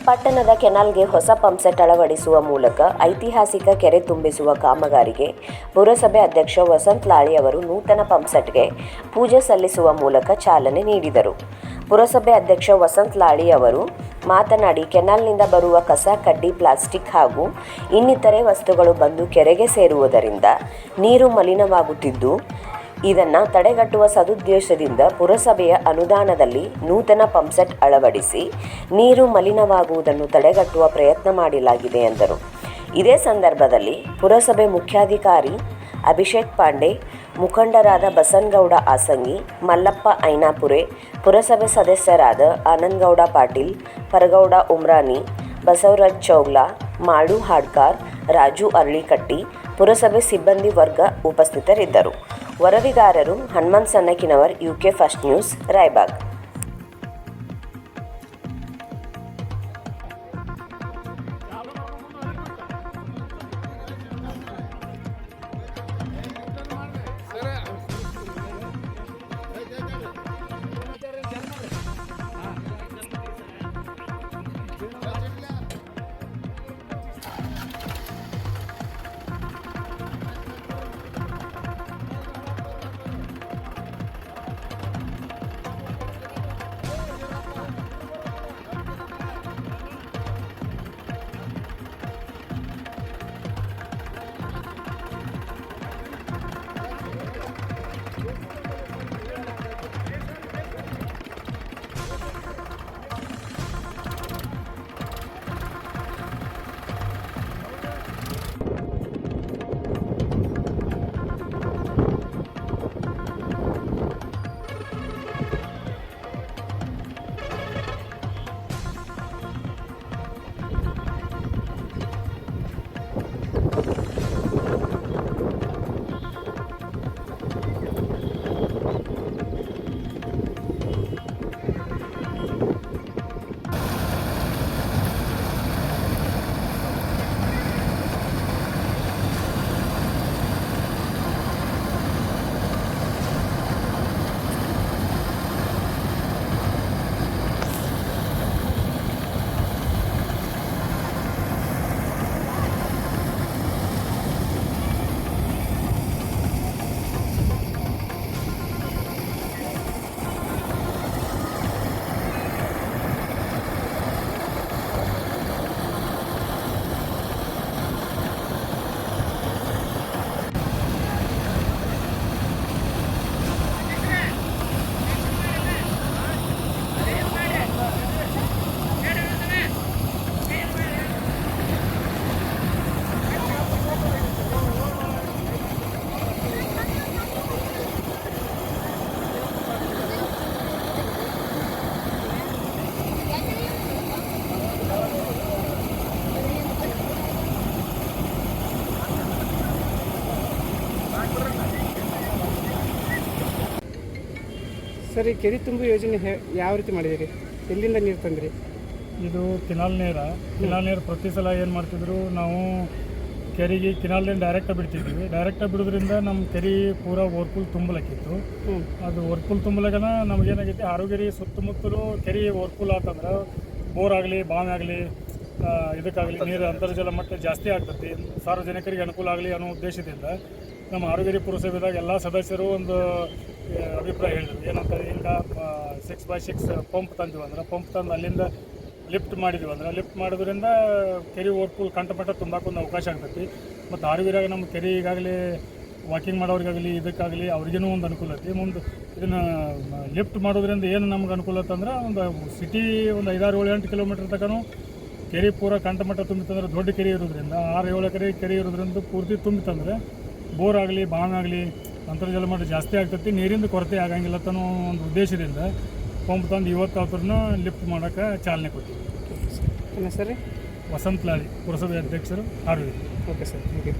ಪಟ್ಟಣದ ಕೆನಾಲ್ಗೆ ಹೊಸ ಪಂಪ್ಸೆಟ್ ಅಳವಡಿಸುವ ಮೂಲಕ ಐತಿಹಾಸಿಕ ಕೆರೆ ತುಂಬಿಸುವ ಕಾಮಗಾರಿಗೆ ಪುರಸಭೆ ಅಧ್ಯಕ್ಷ ವಸಂತ್ ಲಾಳಿ ಅವರು ನೂತನ ಪಂಪ್ಸೆಟ್ಗೆ ಪೂಜೆ ಸಲ್ಲಿಸುವ ಮೂಲಕ ಚಾಲನೆ ನೀಡಿದರು. ಪುರಸಭೆ ಅಧ್ಯಕ್ಷ ವಸಂತ್ ಲಾಳಿ ಅವರು ಮಾತನಾಡಿ, ಕೆನಾಲ್ನಿಂದ ಬರುವ ಕಸ, ಕಡ್ಡಿ, ಪ್ಲಾಸ್ಟಿಕ್ ಹಾಗೂ ಇನ್ನಿತರೆ ವಸ್ತುಗಳು ಬಂದು ಕೆರೆಗೆ ಸೇರುವುದರಿಂದ ನೀರು ಮಲಿನವಾಗುತ್ತಿದ್ದು, ಇದನ್ನು ತಡೆಗಟ್ಟುವ ಸದುದ್ದೇಶದಿಂದ ಪುರಸಭೆಯ ಅನುದಾನದಲ್ಲಿ ನೂತನ ಪಂಪ್ಸೆಟ್ ಅಳವಡಿಸಿ ನೀರು ಮಲಿನವಾಗುವುದನ್ನು ತಡೆಗಟ್ಟುವ ಪ್ರಯತ್ನ ಮಾಡಲಾಗಿದೆ ಎಂದರು. ಇದೇ ಸಂದರ್ಭದಲ್ಲಿ ಪುರಸಭೆ ಮುಖ್ಯಾಧಿಕಾರಿ ಅಭಿಷೇಕ್ ಪಾಂಡೆ, ಮುಖಂಡರಾದ ಬಸನಗೌಡ ಆಸಂಗಿ, ಮಲ್ಲಪ್ಪ ಐನಾಪುರೆ, ಪುರಸಭೆ ಸದಸ್ಯರಾದ ಆನಂದಗೌಡ ಪಾಟೀಲ್, ಪರಗೌಡ ಉಮ್ರಾನಿ, ಬಸವರಾಜ್ ಚೌಗ್ಲಾ, ಮಾಡು ಹಾಡ್ಕಾರ್, ರಾಜು ಅರಳಿಕಟ್ಟಿ, ಪುರಸಭೆ ಸಿಬ್ಬಂದಿ ವರ್ಗ ಉಪಸ್ಥಿತರಿದ್ದರು. ವರದಿಗಾರರು Hanumanth Sannakinavar, UK first news, Raybag. Sir, ಈ ಕೆರೆ ತುಂಬು ಯೋಜನೆ ಯಾವ ರೀತಿ ಮಾಡಿದಿರಿ? ಎಲ್ಲಿಂದ ನೀರು ತಂದ್ರಿ? ಇದು ಕೆನಾಲ್ ನೀರು ಪ್ರತಿ ಸಲ ಏನು ಮಾಡ್ತಿದ್ರು, ನಾವು ಕೆರೆಗೆ ಕೆನಾಲ್ ನೀರು ಡೈರೆಕ್ಟಾಗಿ ಬಿಡ್ತಿದ್ವಿ. ಡೈರೆಕ್ಟಾಗಿ ಬಿಡೋದ್ರಿಂದ ನಮ್ಮ ಕೆರೆ ಪೂರಾ ಓರ್ಫುಲ್ ತುಂಬಲಕ್ಕಿತ್ತು. ಅದು ಓರ್ಫುಲ್ ತುಂಬಲಗನ ನಮಗೇನಾಗೈತಿ, ಆರೋಗ್ಯರಿ ಸುತ್ತಮುತ್ತಲು ಕೆರೆ ಓರ್ಫುಲ್ ಆತಂದ್ರೆ ಬೋರ್ ಆಗಲಿ, ಬಾವಿ ಆಗಲಿ, ಇದಕ್ಕಾಗಲಿ ನೀರು ಅಂತರ್ಜಲ ಮಟ್ಟ ಜಾಸ್ತಿ ಆಗ್ತೈತಿ, ಸಾರ್ವಜನಿಕರಿಗೆ ಅನುಕೂಲ ಆಗಲಿ ಅನ್ನೋ ಉದ್ದೇಶದಿಂದ ನಮ್ಮ ಆರೋಗ್ಯರಿ ಪುರಸಭೆದಾಗ ಎಲ್ಲ ಸದಸ್ಯರು ಒಂದು ಅಭಿಪ್ರಾಯ ಹೇಳಿದ್ರು. ಏನಂತ, ಈಗ 6x6 ಪಂಪ್ ತಂದಿವಿ ಅಂದ್ರೆ, ಪಂಪ್ ತಂದು ಅಲ್ಲಿಂದ ಲಿಫ್ಟ್ ಮಾಡಿದ್ವಿ ಅಂದ್ರೆ, ಲಿಫ್ಟ್ ಮಾಡೋದ್ರಿಂದ ಕೆರೆ ಓರ್ಫುಲ್ ಕಂಠಮಟ್ಟ ತುಂಬಾಕೊಂದು ಅವಕಾಶ ಆಗ್ತೈತಿ. ಮತ್ತು ಆರೋಗ್ಯರಾಗ ನಮ್ಮ ಕೆರೆ ಈಗಾಗಲೇ ವಾಕಿಂಗ್ ಮಾಡೋರಿಗಾಗಲಿ, ಇದಕ್ಕಾಗಲಿ ಅವ್ರಿಗೇನೂ ಒಂದು ಅನುಕೂಲ ಐತಿ. ಮುಂದೆ ಇದನ್ನು ಲಿಫ್ಟ್ ಮಾಡೋದ್ರಿಂದ ಏನು ನಮ್ಗೆ ಅನುಕೂಲ ಅಂತಂದ್ರೆ, ಒಂದು ಸಿಟಿ ಒಂದು 5-6-7-8 ಕಿಲೋಮೀಟ್ರ್ ತನಕ ಕೆರೆ ಪೂರ ಕಂಠಮಟ್ಟ ತುಂಬಿತಂದ್ರೆ, ದೊಡ್ಡ ಕೆರೆ ಇರೋದ್ರಿಂದ 6-7 ಎಕರೆ ಕೆರೆ ಇರೋದ್ರಿಂದ ಪೂರ್ತಿ ತುಂಬಿತಂದ್ರೆ ಬೋರ್ ಆಗಲಿ, ಬಾವಿ ಆಗಲಿ, ಅಂತರ್ಜಲ ಮಟ್ಟ ಜಾಸ್ತಿ ಆಗ್ತೈತಿ, ನೀರಿಂದ ಕೊರತೆ ಆಗಂಗಿಲ್ಲ ಅನ್ನೋ ಒಂದು ಉದ್ದೇಶದಿಂದ ಪಂಪ್ ತಂದು ಇವತ್ತು ಅವ್ರನ್ನ ಲಿಫ್ಟ್ ಮಾಡೋಕ್ಕೆ ಚಾಲನೆ ಕೊಟ್ಟಿವಿ. ಸರ್, ವಸಂತ್ ಲಾಳಿ, ಪುರಸಭೆ ಅಧ್ಯಕ್ಷರು, ಹಾರ್ವಿ. Okay sir, thank you.